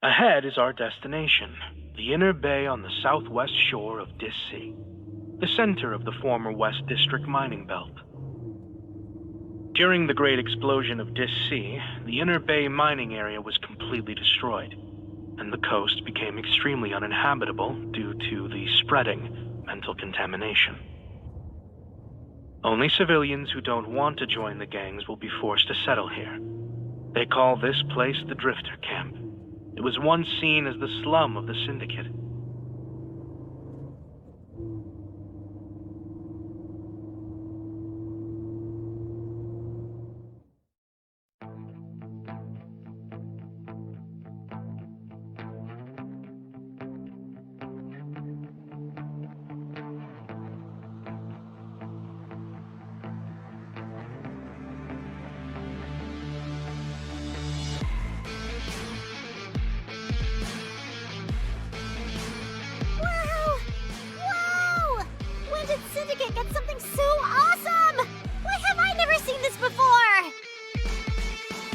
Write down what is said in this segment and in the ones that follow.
Ahead is our destination, the inner bay on the southwest shore of Dis Sea, the center of the former West District mining belt. During the Great Explosion of Dis Sea, the inner bay mining area was completely destroyed, and the coast became extremely uninhabitable due to the spreading mental contamination. Only civilians who don't want to join the gangs will be forced to settle here. They call this place the Drifter Camp. It was once seen as the slum of the Syndicate.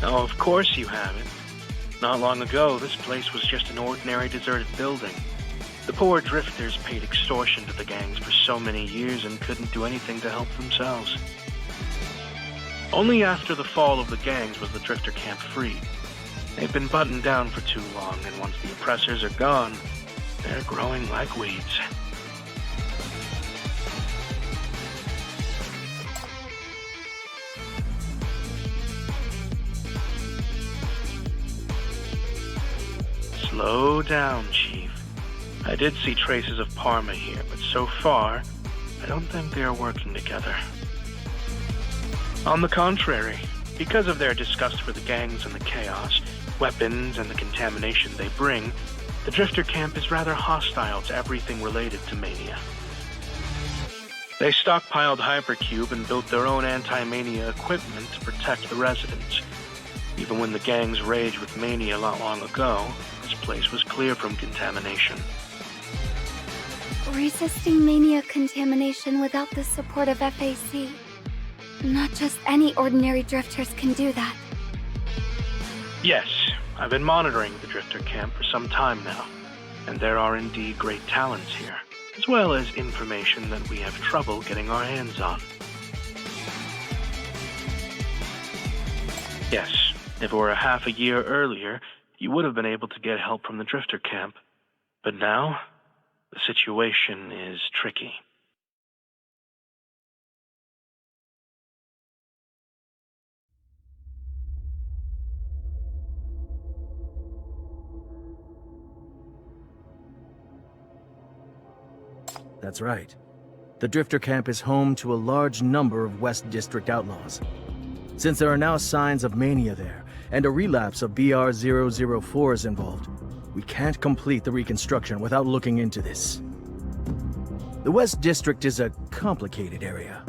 Oh, of course you haven't. Not long ago, this place was just an ordinary deserted building. The poor drifters paid extortion to the gangs for so many years and couldn't do anything to help themselves. Only after the fall of the gangs was the Drifter Camp freed. They've been buttoned down for too long, and once the oppressors are gone, they're growing like weeds. Slow down, Chief. I did see traces of Parma here, but so far, I don't think they are working together. On the contrary, because of their disgust for the gangs and the chaos, weapons, and the contamination they bring, the Drifter Camp is rather hostile to everything related to Mania. They stockpiled Hypercube and built their own anti-Mania equipment to protect the residents. Even when the gangs raged with Mania not long ago, this place was clear from contamination. Resisting Mania contamination without the support of FAC. Not just any ordinary drifters can do that. Yes, I've been monitoring the Drifter Camp for some time now, and there are indeed great talents here, as well as information that we have trouble getting our hands on. Yes, if it were a half a year earlier, you would have been able to get help from the Drifter Camp. But now, the situation is tricky. That's right. The Drifter Camp is home to a large number of West District outlaws. Since there are now signs of mania there, and a relapse of BR-004 is involved, we can't complete the reconstruction without looking into this. The West District is a complicated area,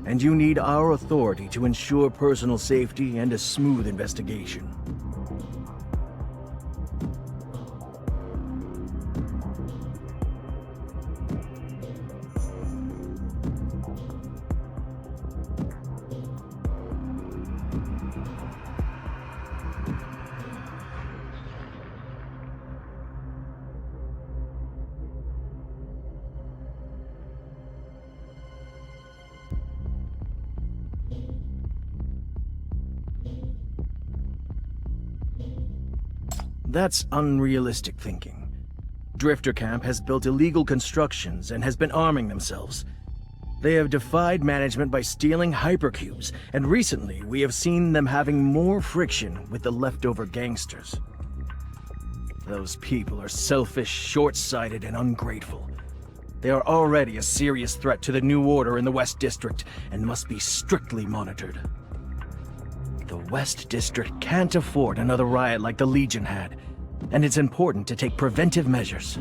and you need our authority to ensure personal safety and a smooth investigation. That's unrealistic thinking. Drifter Camp has built illegal constructions and has been arming themselves. They have defied management by stealing hypercubes, and recently we have seen them having more friction with the leftover gangsters. Those people are selfish, short-sighted, and ungrateful. They are already a serious threat to the new order in the West District and must be strictly monitored. The West District can't afford another riot like the Legion had, and it's important to take preventive measures.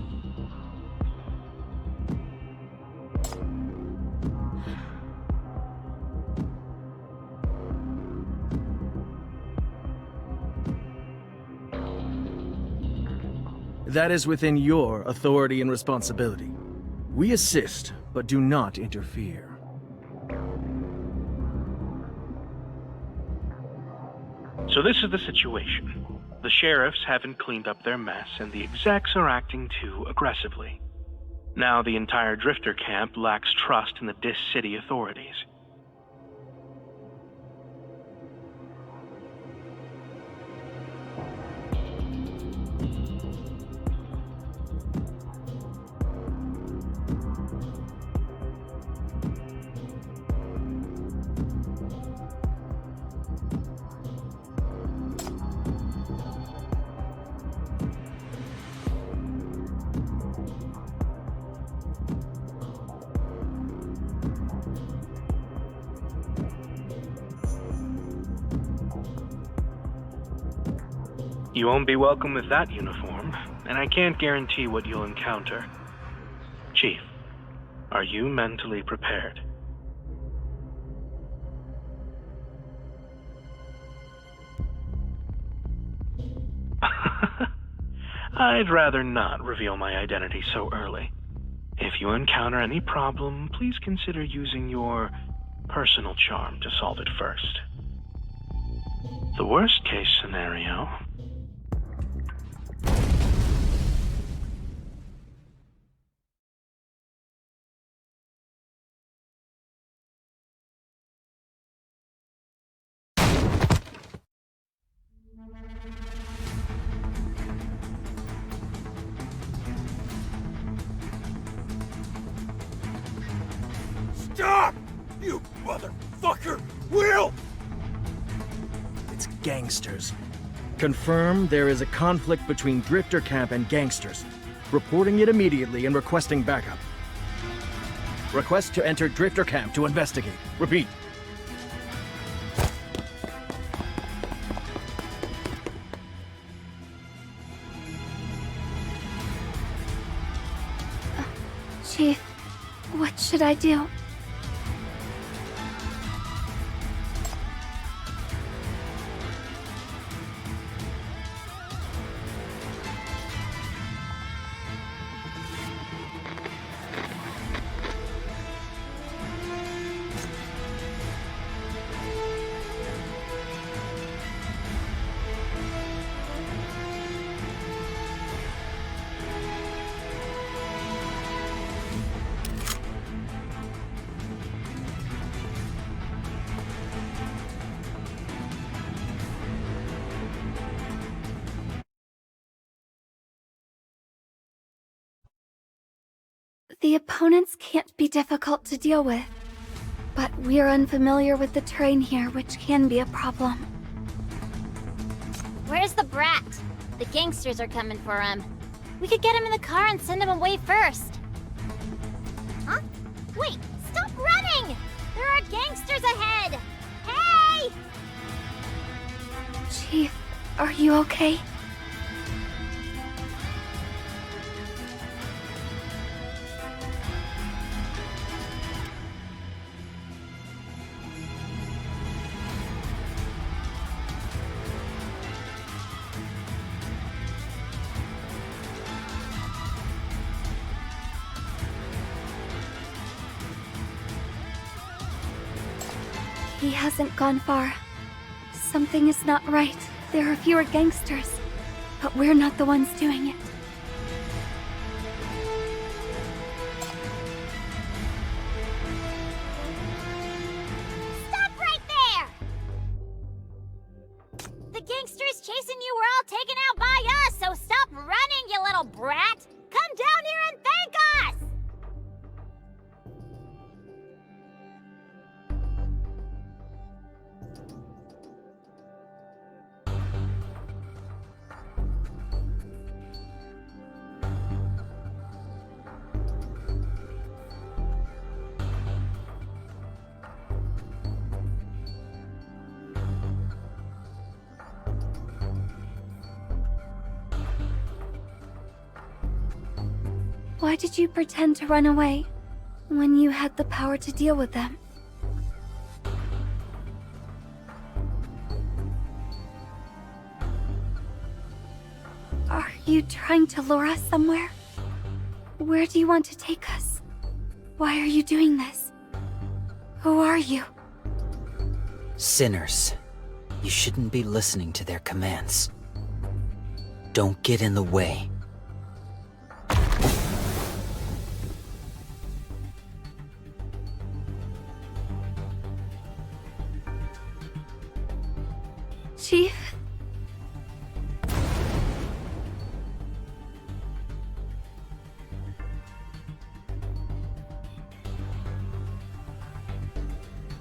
That is within your authority and responsibility. We assist, but do not interfere. So this is the situation. The sheriffs haven't cleaned up their mess, and the execs are acting too aggressively. Now the entire Drifter camp lacks trust in the Dis City authorities. You won't be welcome with that uniform, and I can't guarantee what you'll encounter. Chief, are you mentally prepared? I'd rather not reveal my identity so early. If you encounter any problem, please consider using your personal charm to solve it first. The worst case scenario... Stop! You motherfucker! Will! It's gangsters. Confirm there is a conflict between Drifter Camp and gangsters. Reporting it immediately and requesting backup. Request to enter Drifter Camp to investigate. Repeat. Chief, what should I do? The opponents can't be difficult to deal with, but we're unfamiliar with the terrain here, which can be a problem. Where's the brat? The gangsters are coming for him. We could get him in the car and send him away first. Huh? Wait, stop running! There are gangsters ahead! Hey! Chief, are you okay? He hasn't gone far. Something is not right. There are fewer gangsters, but we're not the ones doing it. Stop right there! The gangsters chasing you were all taken out by us, so stop running, you little brat! Come down here and thank us! Why did you pretend to run away when you had the power to deal with them? Are you trying to lure us somewhere? Where do you want to take us? Why are you doing this? Who are you? Sinners. You shouldn't be listening to their commands. Don't get in the way. Chief?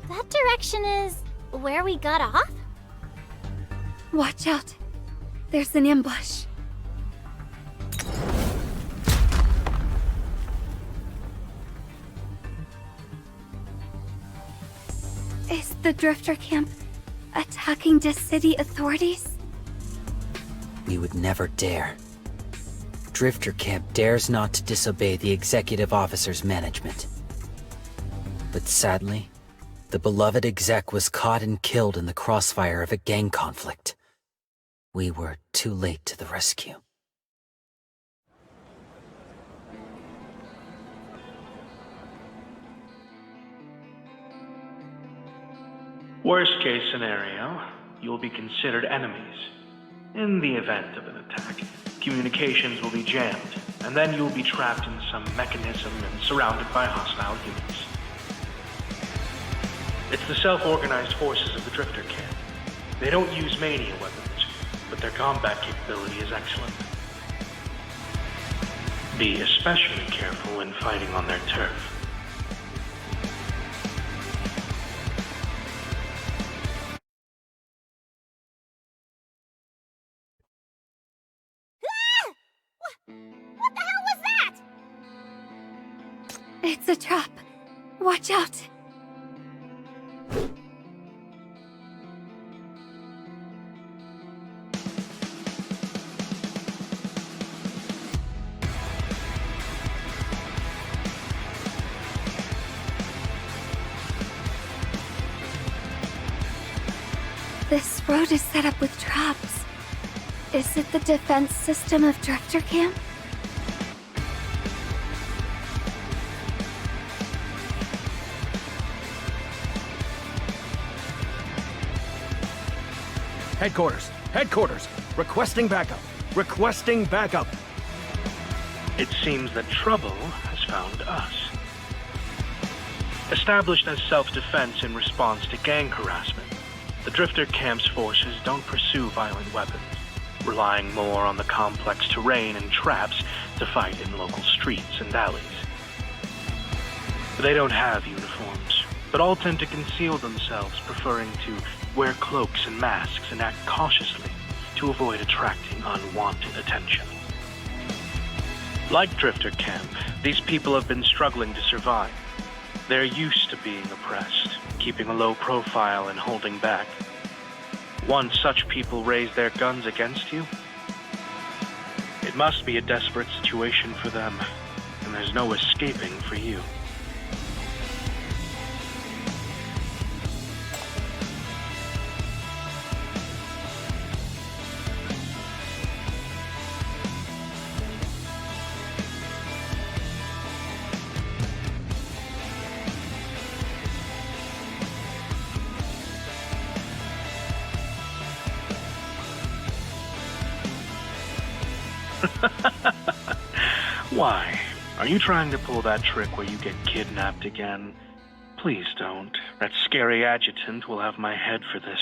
That direction is where we got off? Watch out. There's an ambush. Is the Drifter camp attacking the city authorities? We would never dare. Drifter Camp dares not to disobey the executive officer's management. But sadly, the beloved exec was caught and killed in the crossfire of a gang conflict. We were too late to the rescue. Worst case scenario, you'll be considered enemies. In the event of an attack, communications will be jammed, and then you'll be trapped in some mechanism and surrounded by hostile units. It's the self-organized forces of the Drifter camp. They don't use mania weapons, but their combat capability is excellent. Be especially careful when fighting on their turf. What the hell was that? It's a trap. Watch out. This road is set up with traps. Is it the defense system of Drifter Camp? Headquarters! Headquarters! Requesting backup! Requesting backup! It seems that trouble has found us. Established as self-defense in response to gang harassment, the Drifter Camp's forces don't pursue violent weapons, relying more on the complex terrain and traps to fight in local streets and alleys. They don't have uniforms, but all tend to conceal themselves, preferring to wear cloaks and masks and act cautiously to avoid attracting unwanted attention. Like Drifter Camp, these people have been struggling to survive. They're used to being oppressed, keeping a low profile and holding back. Once such people raise their guns against you, it must be a desperate situation for them, and there's no escaping for you. Why? Are you trying to pull that trick where you get kidnapped again? Please don't. That scary adjutant will have my head for this.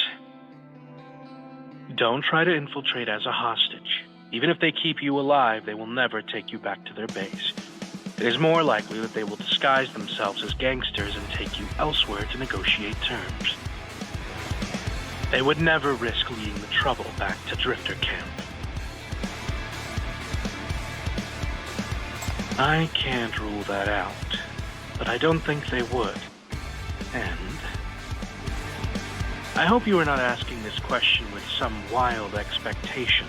Don't try to infiltrate as a hostage. Even if they keep you alive, they will never take you back to their base. It is more likely that they will disguise themselves as gangsters and take you elsewhere to negotiate terms. They would never risk leading the trouble back to Drifter Camp. I can't rule that out, but I don't think they would. And I hope you are not asking this question with some wild expectations.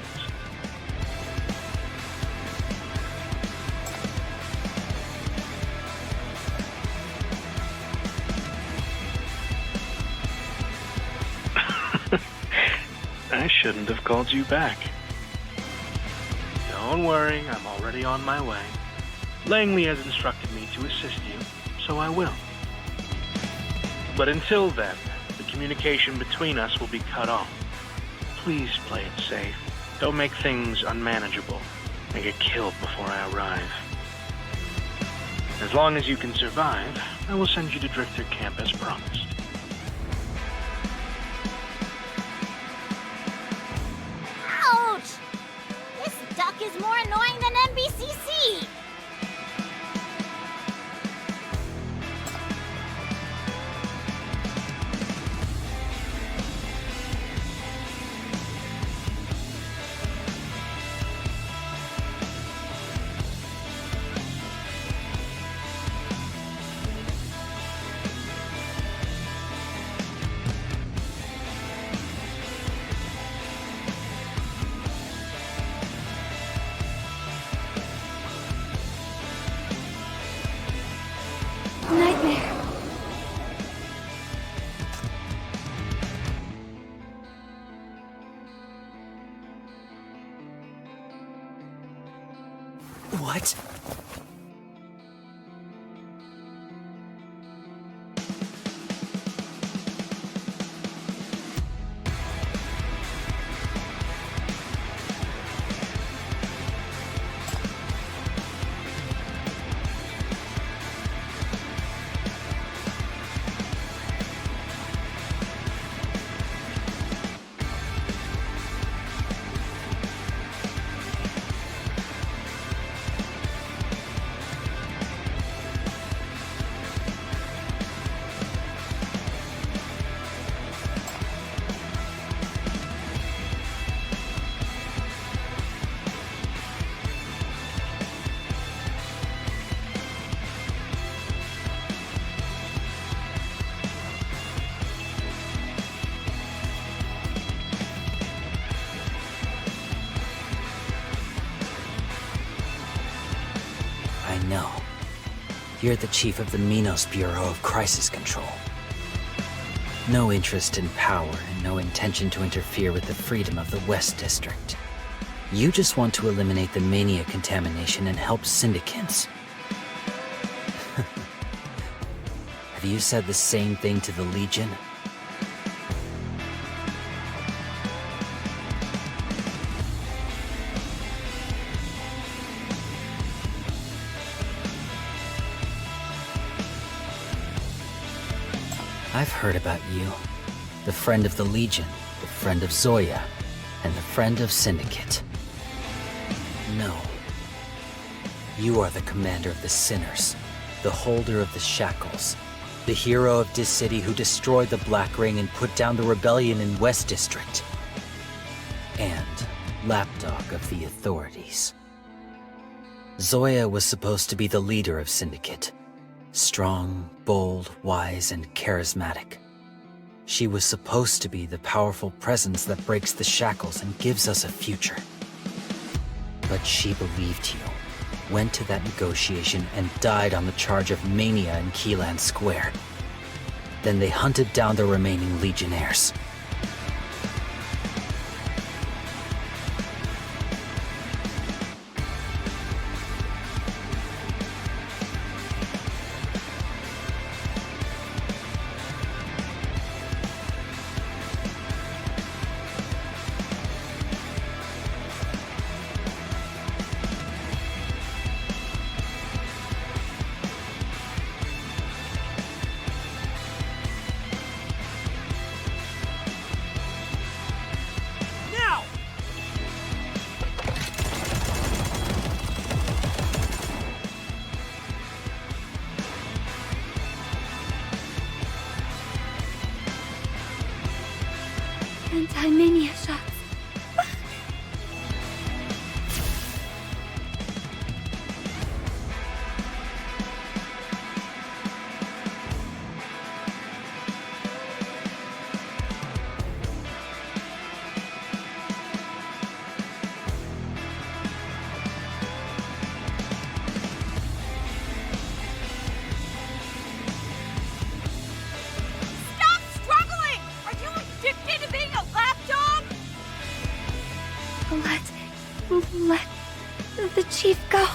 I shouldn't have called you back. Don't worry, I'm already on my way. Langley has instructed me to assist you, so I will. But until then, the communication between us will be cut off. Please play it safe. Don't make things unmanageable and get killed before I arrive. As long as you can survive, I will send you to Drifter Camp as promised. Ouch! This duck is more annoying than NBCC! Nightmare. What? I know. You're the chief of the Minos Bureau of Crisis Control. No interest in power and no intention to interfere with the freedom of the West District. You just want to eliminate the mania contamination and help syndicates. Have you said the same thing to the Legion? I've heard about you. The friend of the Legion, the friend of Zoya, and the friend of Syndicate. No. You are the commander of the Sinners, the holder of the Shackles, the hero of this city who destroyed the Black Ring and put down the rebellion in West District. And lapdog of the authorities. Zoya was supposed to be the leader of Syndicate. Strong, bold, wise, and charismatic. She was supposed to be the powerful presence that breaks the shackles and gives us a future. But she believed you, went to that negotiation, and died on the charge of mania in Keyland Square. Then they hunted down the remaining Legionnaires. Anti-mania shots. Stop struggling! Are you addicted to being a lapdog? Let the chief go.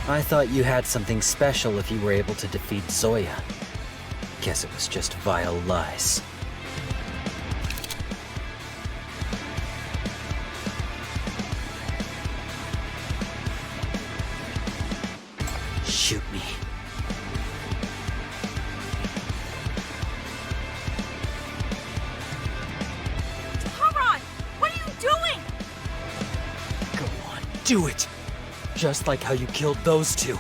I thought you had something special if you were able to defeat Zoya. Guess it was just vile lies. Shoot me. Taran! What are you doing? Go on, do it! Just like how you killed those two.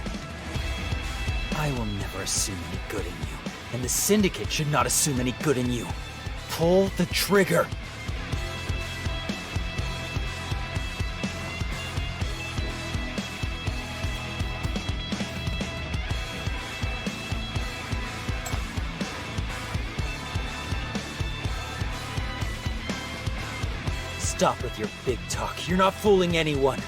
I will never assume any good in you, and the Syndicate should not assume any good in you. Pull the trigger! Stop with your big talk. You're not fooling anyone.